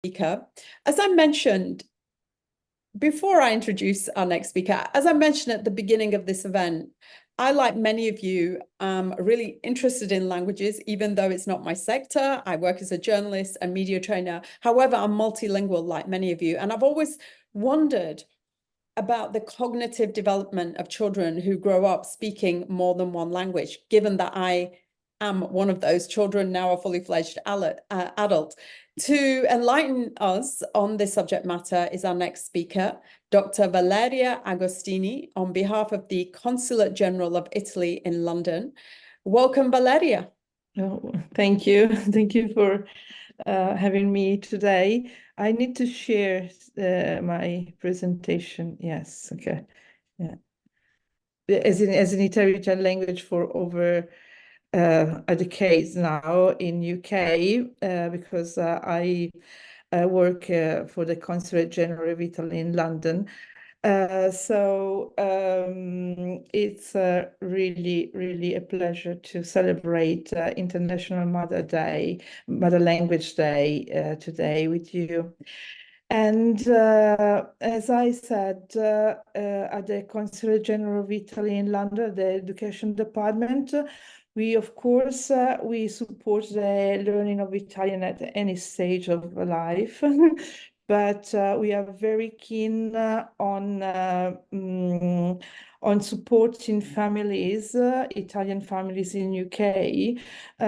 speaker. As I mentioned, before I introduce our next speaker, as I mentioned at the beginning of this event, I, like many of you, am really interested in languages, even though it's not my sector. I work as a journalist and media trainer. However, I'm multilingual like many of you. And I've always wondered about the cognitive development of children who grow up speaking more than one language, given that I am one of those children, now a fully fledged adult. To enlighten us on this subject matter is our next speaker, Dr. Valeria Agostini, on behalf of the Consulate General of Italy in London. Welcome, Valeria. Oh, thank you. Thank you for having me today. I need to share my presentation. Yes, okay. Yeah. As an Italian language for over a decade now in UK, because I work for the Consulate General of Italy in London. So it's really, really a pleasure to celebrate International Mother Language Day today with you. And as I said, at the Consulate General of Italy in London, the Education Department, we, of course, we support the learning of Italian at any stage of life. But we are very keen on supporting families, Italian families in UK,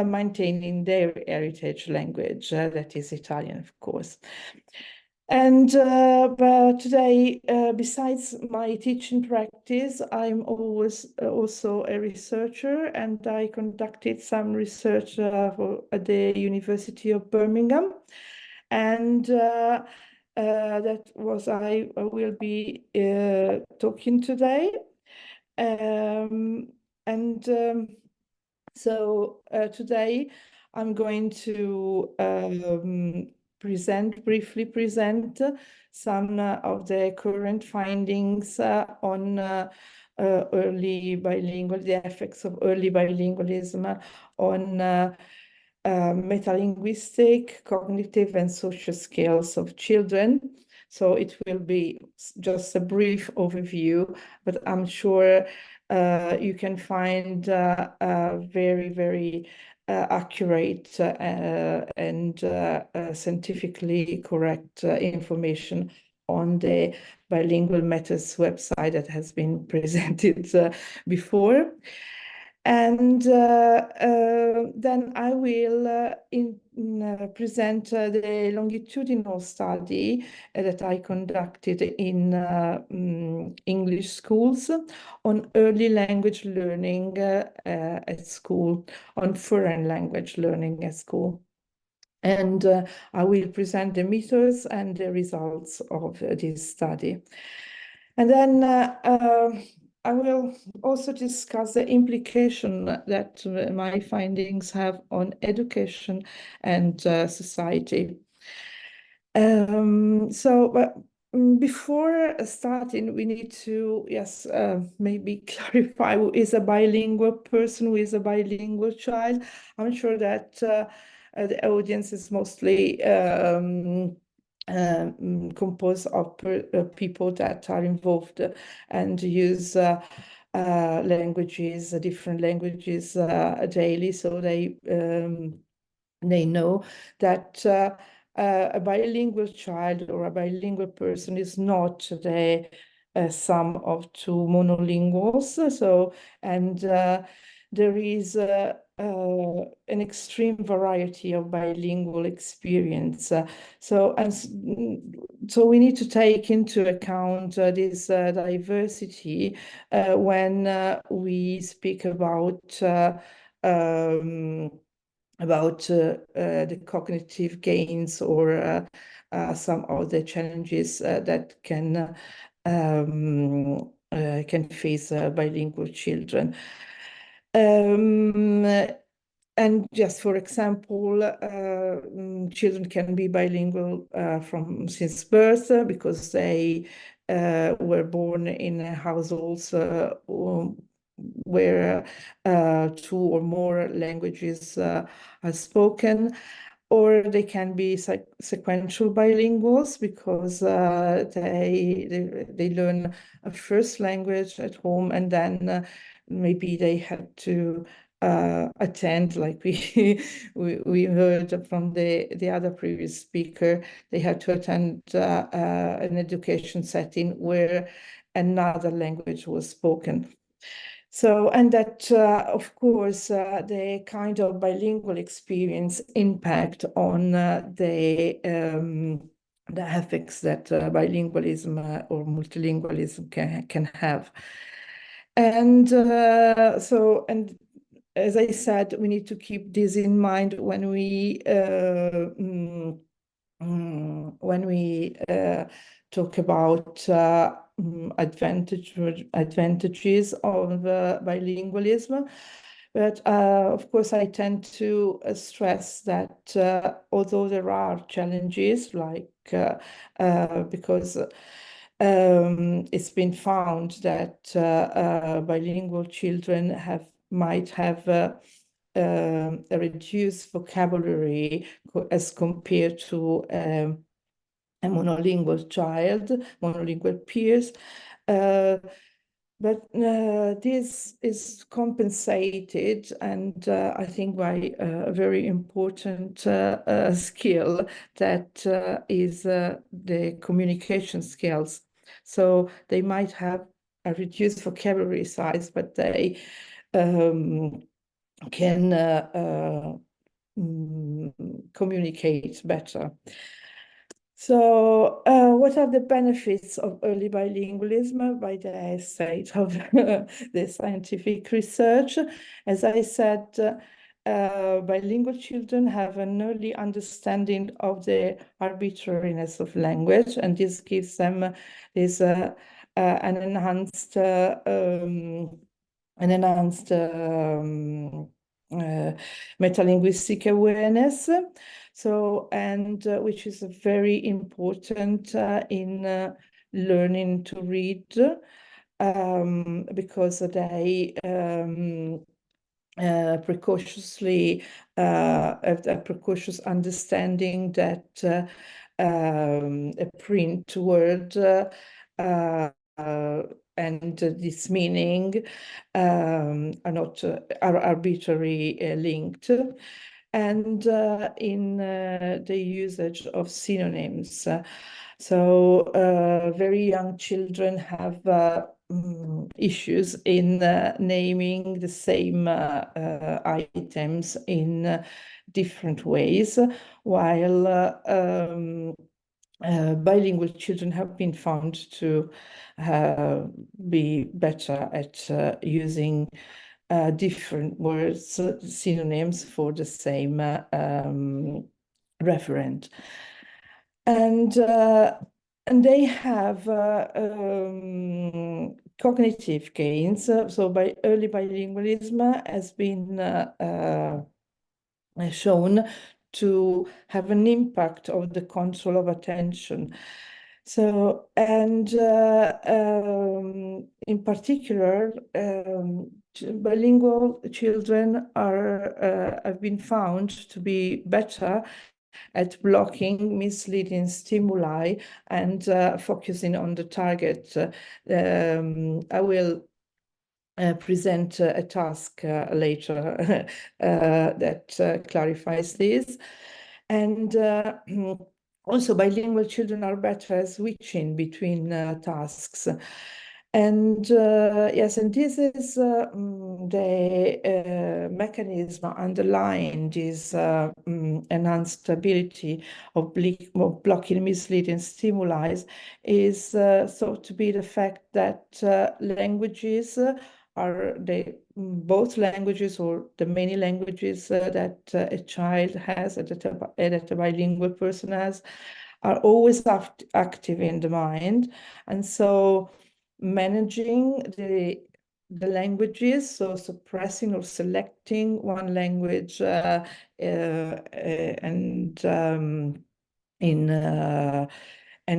maintaining their heritage language, that is Italian, of course. And but today, besides my teaching practice, I'm always also a researcher, and I conducted some research at the University of Birmingham. And that was I will be talking today. So today I'm going to briefly present some of the current findings on early bilingual, the effects of early bilingualism on metalinguistic, cognitive, and social skills of children. So it will be just a brief overview, but I'm sure you can find very, very accurate and scientifically correct information on the Bilingual Matters website that has been presented before. And then I will present the longitudinal study that I conducted in English schools on early language learning at school, on foreign language learning at school. And I will present the methods and the results of this study. And then I will also discuss the implication that my findings have on education and society. But before starting, we need to, maybe clarify who is a bilingual person, who is a bilingual child. I'm sure that the audience is mostly composed of people that are involved and use languages, different languages daily, so they know that a bilingual child or a bilingual person is not the sum of two monolinguals. So, and there is an extreme variety of bilingual experience. So we need to take into account this diversity when we speak about the cognitive gains or some of the challenges that can face bilingual children. And just for example, children can be bilingual since birth because they were born in households where two or more languages are spoken. or they can be sequential bilinguals because they learn a first language at home, and then maybe they had to attend, like we heard from the other previous speaker, they had to attend an education setting where another language was spoken. So, and that, of course, the kind of bilingual experience impact on the effects that bilingualism or multilingualism can have. And and as I said, we need to keep this in mind when we talk about advantages of bilingualism. But of course, I tend to stress that although there are challenges, like because it's been found that bilingual children might have a reduced vocabulary as compared to a monolingual child, monolingual peers. But this is compensated, and I think by a very important skill that is the communication skills. So they might have a reduced vocabulary size, but they can communicate better. So, what are the benefits of early bilingualism by the state of the scientific research? As I said, bilingual children have an early understanding of the arbitrariness of language, and this gives them an enhanced metalinguistic awareness. So, and which is very important in learning to read, because they precociously have a precocious understanding that a print word and this meaning are not arbitrarily linked, and in the usage of synonyms. So very young children have issues in naming the same items in different ways, while bilingual children have been found to be better at using different words, synonyms for the same referent. And they have cognitive gains. So by early bilingualism has been shown to have an impact of the control of attention. So, and in particular, bilingual children have been found to be better at blocking misleading stimuli and focusing on the target. I will present a task later that clarifies this. And also bilingual children are better at switching between tasks. And yes, and this is the mechanism underlying this enhanced ability of blocking misleading stimuli is thought to be the fact that languages both languages or the many languages that a child has, that a bilingual person has, are always active in the mind. And so managing the languages, so suppressing or selecting one language and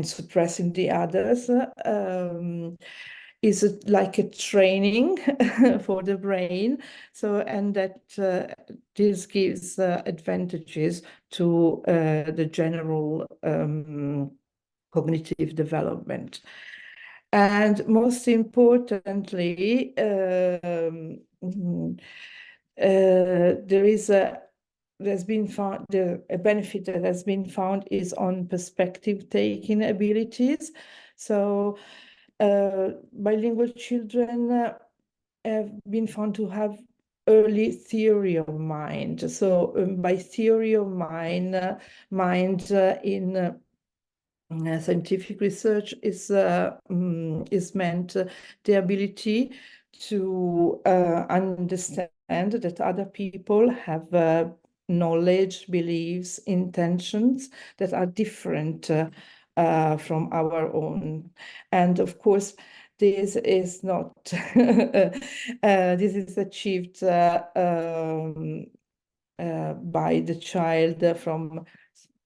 suppressing the others is like a training for the brain. So, and that this gives advantages to the general cognitive development. And most importantly, there's been found a benefit that has been found is on perspective taking abilities. So bilingual children have been found to have early theory of mind. So by theory of mind, in scientific research is meant the ability to understand that other people have knowledge, beliefs, intentions that are different from our own. And of course, this is not, this is achieved by the child from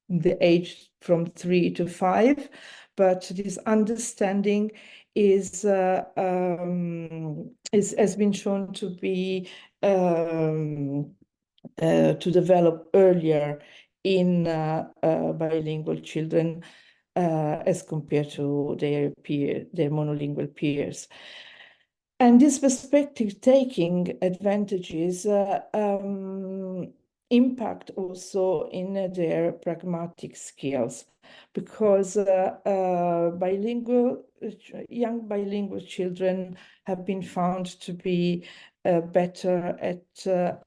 the age from 3 to 5, but this understanding has been shown to be to develop earlier in bilingual children as compared to their monolingual peers. And this perspective taking advantages impact also in their pragmatic skills, because young bilingual children have been found to be better at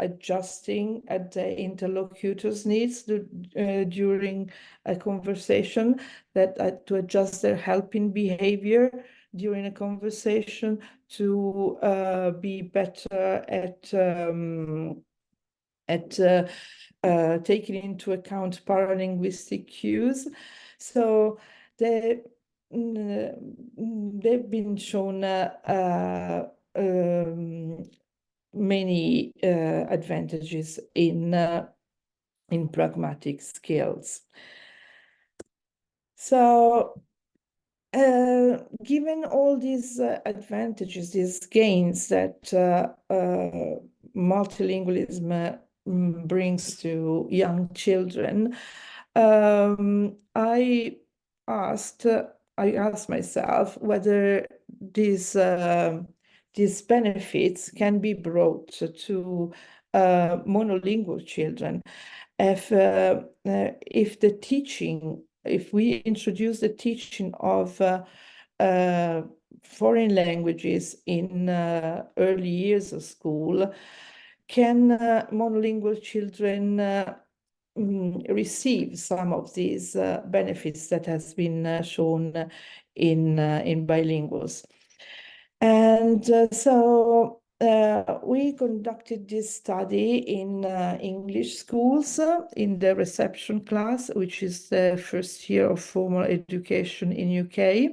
adjusting at the interlocutor's needs during a conversation, that to adjust their helping behavior during a conversation, to be better at taking into account paralinguistic cues. So they've been shown many advantages in pragmatic skills. So given all these advantages, these gains that multilingualism brings to young children, I asked myself whether these benefits can be brought to monolingual children. If we introduce the teaching of foreign languages in early years of school, can monolingual children receive some of these benefits that has been shown in bilinguals? And so we conducted this study in English schools in the reception class, which is the first year of formal education in UK.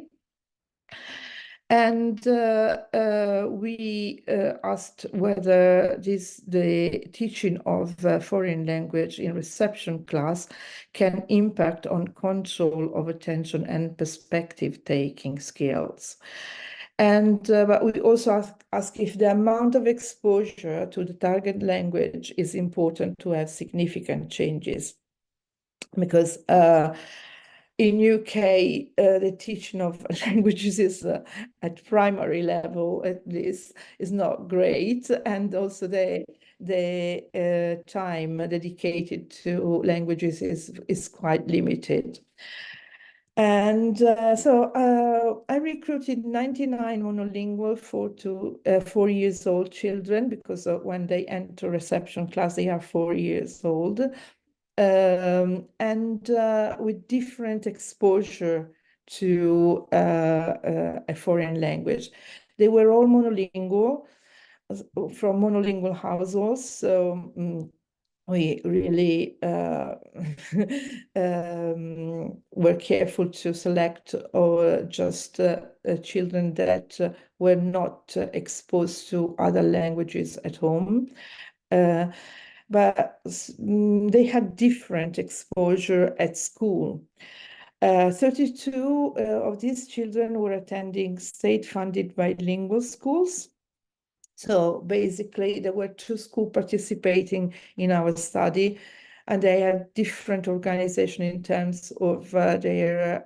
And we asked whether the teaching of foreign language in reception class can impact on control of attention and perspective-taking skills. And but we also ask if the amount of exposure to the target language is important to have significant changes. Because in UK, the teaching of languages is at primary level, at least, is not great, and also the time dedicated to languages is quite limited. And so I recruited 99 monolingual 4 years old children, because when they enter reception class, they are 4 years old. And with different exposure to a foreign language. They were all monolingual, from monolingual households. So we really were careful to select just children that were not exposed to other languages at home. But they had different exposure at school. 32 of these children were attending state-funded bilingual schools. So basically, there were 2 schools participating in our study, and they had different organization in terms of their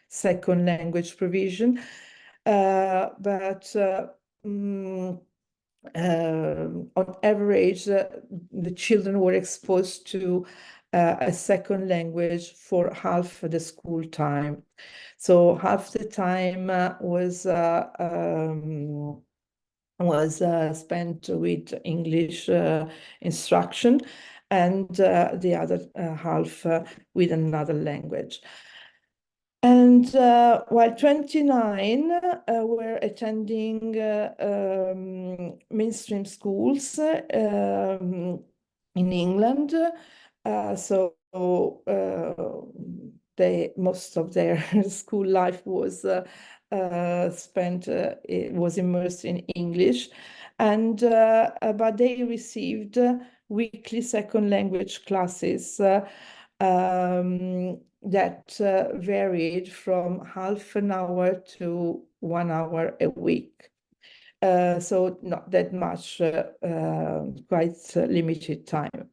second language provision. On average, the children were exposed to a second language for half the school time. So half the time was spent with English instruction, and the other half with another language. And while 29 were attending mainstream schools in England, so most of their school life was spent, it was immersed in English, and but they received weekly second language classes that varied from half an hour to 1 hour a week. So not that much, quite limited time.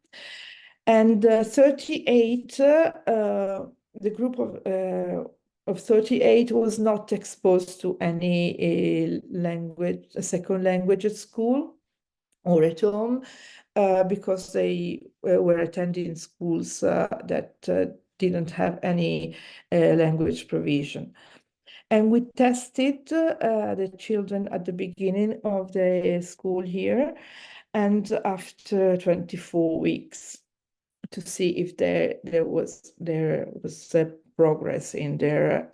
And 38, the group of 38 was not exposed to any language, a second language at school or at home, because they were attending schools that didn't have any language provision. And we tested the children at the beginning of the school year and after 24 weeks to see if there was progress in their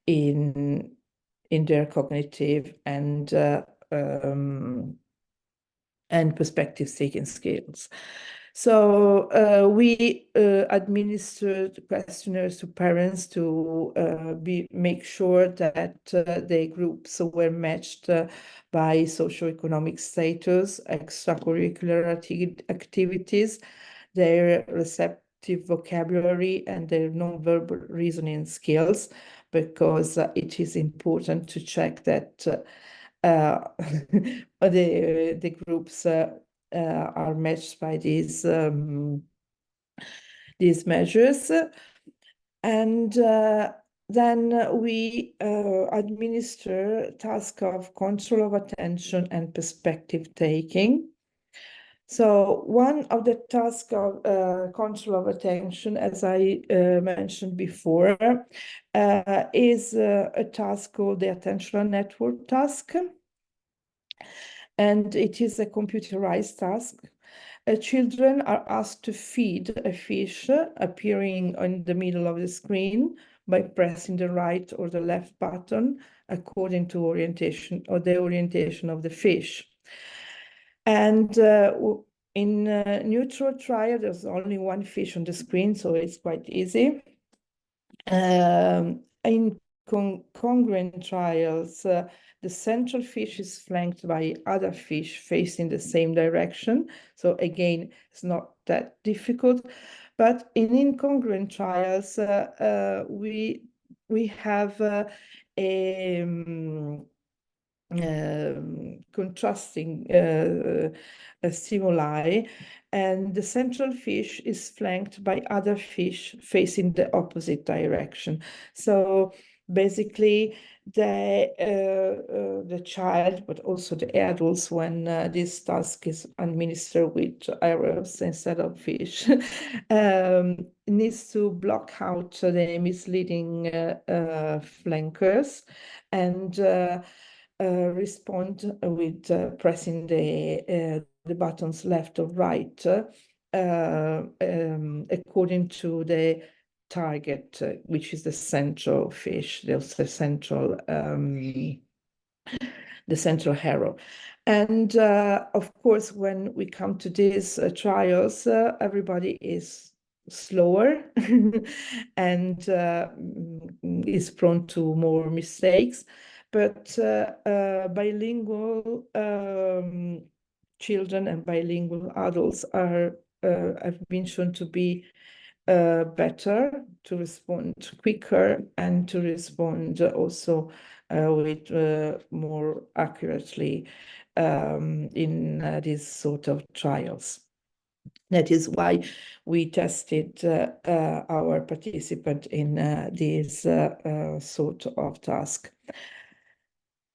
in their cognitive and perspective-taking skills. So we administered questionnaires to parents to make sure that the groups were matched by socioeconomic status, extracurricular activities, their receptive vocabulary, and their nonverbal reasoning skills, because it is important to check that the groups are matched by these measures. And then we administer task of control of attention and perspective taking. So one of the tasks of control of attention, as I mentioned before, is a task called the attentional network task. And it is a computerized task. Children are asked to feed a fish appearing in the middle of the screen by pressing the right or the left button according to orientation or the orientation of the fish. And in neutral trial, there's only one fish on the screen, so it's quite easy. In congruent trials, the central fish is flanked by other fish facing the same direction. So again, it's not that difficult. But in incongruent trials, we have contrasting stimuli, and the central fish is flanked by other fish facing the opposite direction. So basically, the child, but also the adults, when this task is administered with arrows instead of fish, needs to block out the misleading flankers and respond with pressing the buttons left or right according to the target, which is the central fish, the central arrow. And of course, when we come to these trials, everybody is slower and is prone to more mistakes. But bilingual children and bilingual adults have been shown to be better, to respond quicker, and to respond also with more accurately in these sort of trials. That is why we tested our participant in this sort of task.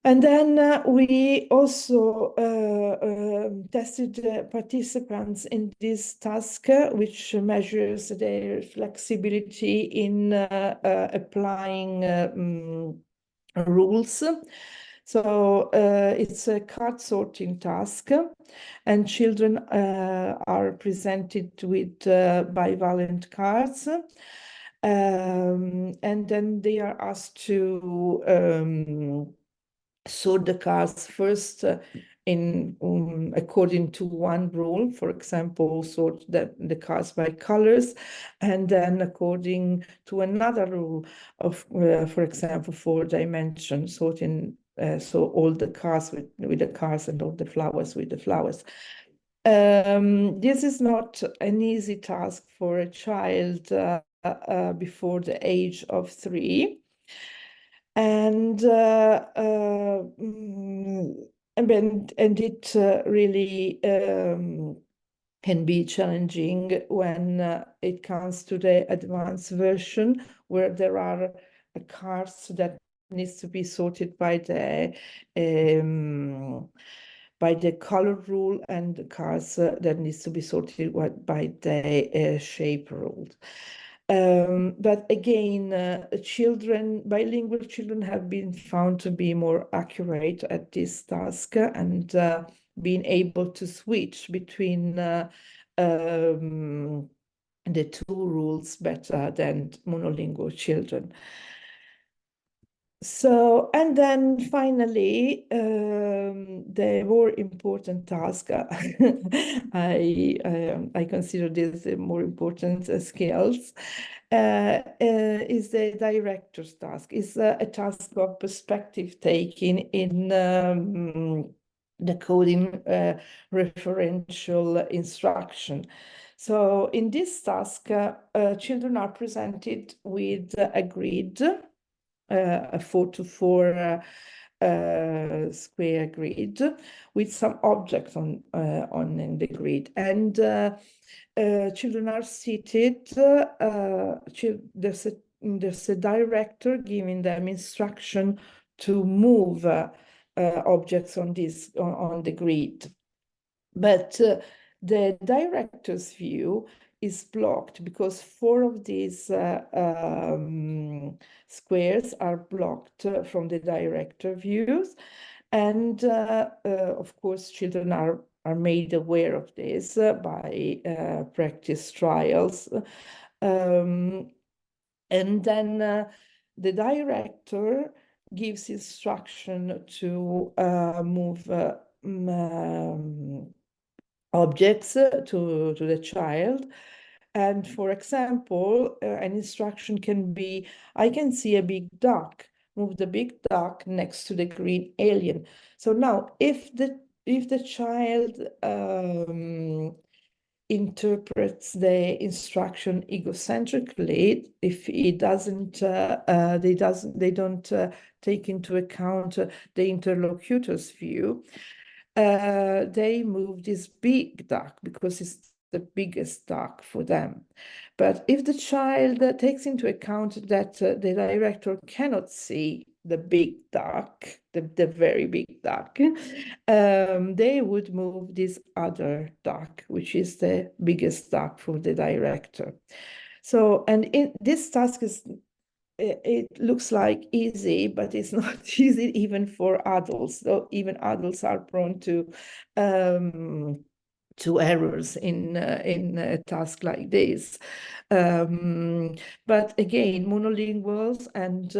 And then we also tested participants in this task, which measures their flexibility in applying rules. So it's a card sorting task, and children are presented with bivalent cards. And then they are asked to sort the cards first according to one rule. For example, sort the cards by colors, and then according to another rule of, for example, 4 dimensions, sorting so all the cards with the cards and all the flowers with the flowers. This is not an easy task for a child before the age of 3. And it really can be challenging when it comes to the advanced version, where there are cards that needs to be sorted by the color rule, and the cards that needs to be sorted by the shape rule. But again, bilingual children have been found to be more accurate at this task, and being able to switch between the 2 rules better than monolingual children. So, and then finally, the more important task, I consider this the more important skills, is the director's task. Is a task of perspective taking in decoding referential instruction. So in this task, children are presented with a grid, a 4x4 square grid with some objects on in the grid, and children are seated. There's a director giving them instruction to move objects on the grid, but the director's view is blocked because 4 of these squares are blocked from the director views. And of course, children are made aware of this by practice trials. And then the director gives instruction to move objects to the child. And for example, an instruction can be, I can see a big duck, move the big duck next to the green alien. So now if the child interprets the instruction egocentrically, if he doesn't they don't take into account the interlocutor's view, they move this big duck because it's the biggest duck for them. But if the child takes into account that the director cannot see the big duck, the very big duck, they would move this other duck, which is the biggest duck for the director. So, and this task is, it looks like easy, but it's not easy even for adults. So even adults are prone to errors in a task like this. But again, monolinguals and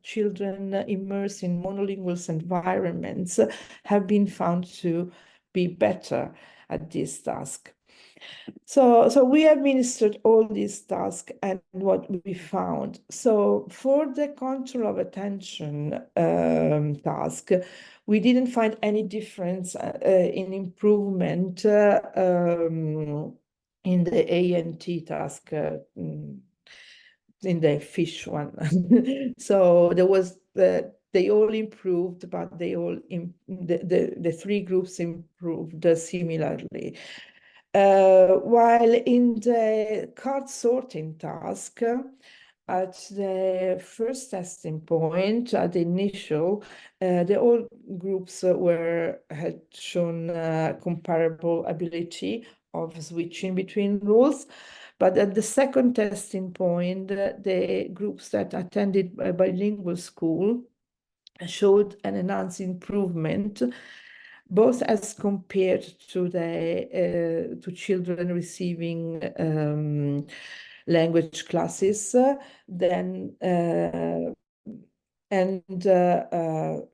children immersed in monolinguals environments have been found to be better at this task. So we administered all these tasks, and what we found. So for the control of attention task, we didn't find any difference in improvement in the A&T task, in the fish one. So there was they all improved, but they all the three groups improved similarly. While in the card sorting task, at the first testing point, at the initial, the all groups had shown comparable ability of switching between rules. But at the second testing point, the groups that attended a bilingual school showed an enhanced improvement, both as compared to the to children receiving language classes, then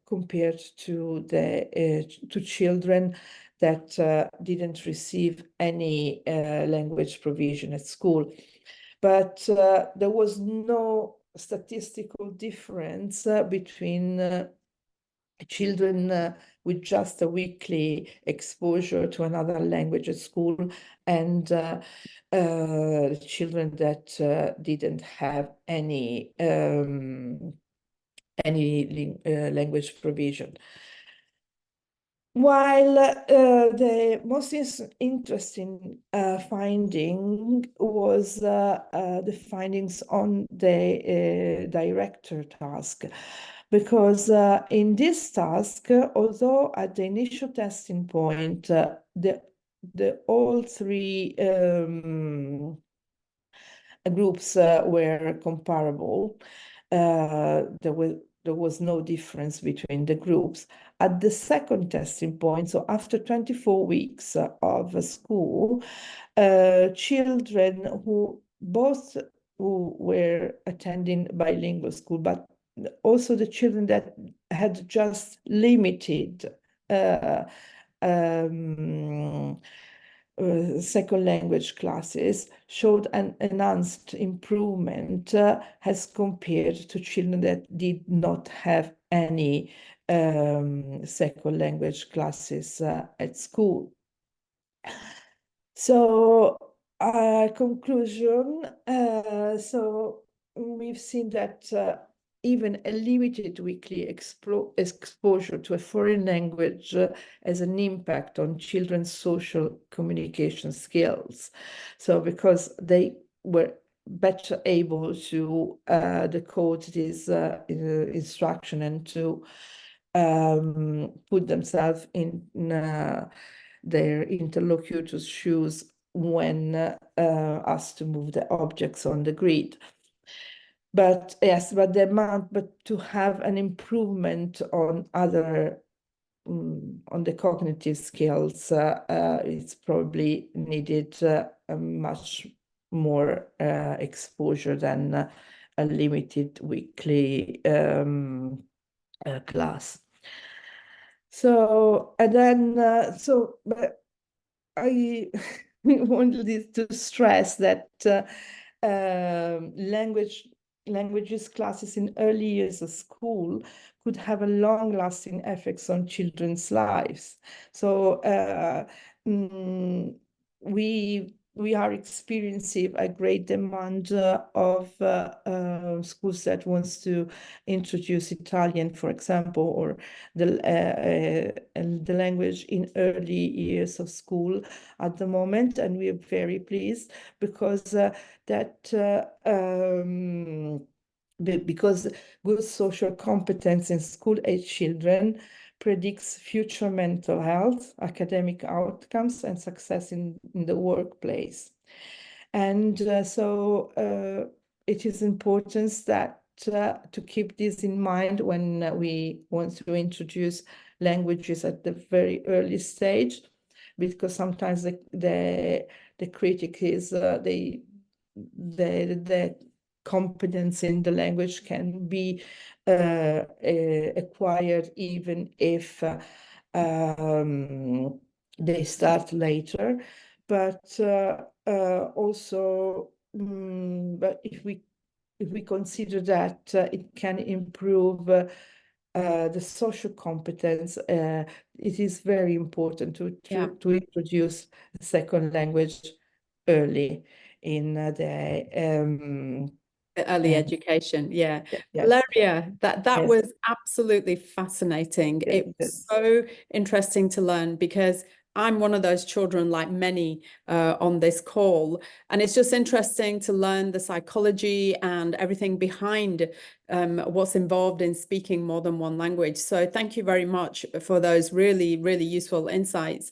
compared to the to children that didn't receive any language provision at school. But there was no statistical difference between children with just a weekly exposure to another language at school and children that didn't have any language provision. While the most interesting finding was the findings on the director task, because in this task, although at the initial testing point, the all three groups were comparable, there was no difference between the groups. At the second testing point, so after 24 weeks of school, children who were attending bilingual school, but also the children that had just limited second language classes showed an enhanced improvement as compared to children that did not have any second language classes at school. So, conclusion, so we've seen that even a limited weekly exposure to a foreign language has an impact on children's social communication skills. So because they were better able to decode this instruction and to put themselves in their interlocutor's shoes when asked to move the objects on the grid. But yes, but to have an improvement on other on the cognitive skills, it's probably needed a much more exposure than a limited weekly class. So, and then, but I wanted to stress that languages classes in early years of school could have a long-lasting effects on children's lives. So we are experiencing a great demand of schools that wants to introduce Italian, for example, or the language in early years of school at the moment, and we are very pleased because because good social competence in school-age children predicts future mental health, academic outcomes, and success in the workplace. And so it is important that to keep this in mind when we want to introduce languages at the very early stage, because sometimes the critic is the competence in the language can be acquired even if they start later. But also, but if we consider that it can improve the social competence, it is very important to introduce a second language early in the early education. Yeah. yes. Valeria, that Yes. was absolutely fascinating. Yes, It was yes. so interesting to learn because I'm one of those children, like many on this call. And it's just interesting to learn the psychology and everything behind what's involved in speaking more than one language. So thank you very much for those really, really useful insights.